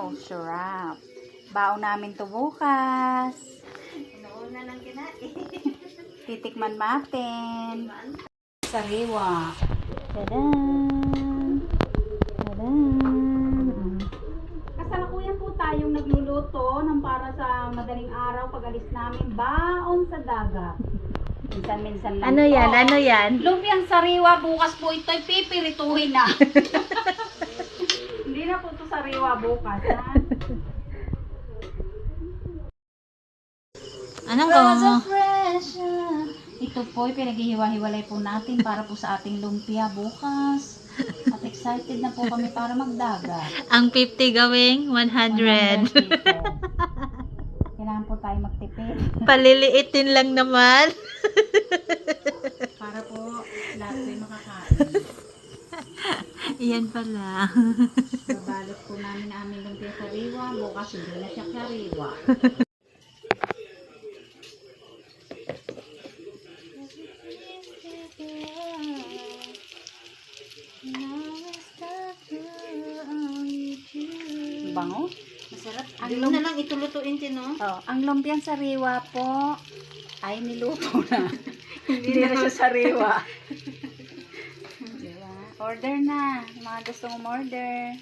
Wow, sarap. Baon namin to bukas. Nauna lang kinain. Titikman natin. Sariwa. Tadaan! Tadaan! Kasalukuyan po tayong nagluluto ng para sa madaling araw pag-alis namin. Baon sa dagat. Minsan-minsan lang. Ano yan? Ano yan? Lumpiang sariwa. Bukas po ito'y pipirituhin na. Hindi na po ito sariwa bukas, ha? Anong gawa mo? Ito po, pinaghihiwa-hiwalay po natin para po sa ating lumpia bukas. At excited na po kami para magdagat. Ang 50 gawing 100. 100 people. Kailangan po tayo magtipid. Paliliitin lang naman. Para po lahat po yung makakain. Iyan pala. Babalot po namin ang aming lumpia sariwa. Bukas hindi na siya sariwa. Bango? Masarap. Ang Ang na lang itulutuin din, no? Oh, ang lumpiang sariwa po ay niluto na. Hindi na siya sariwa. Diba? Order na. Mga gusto mong order.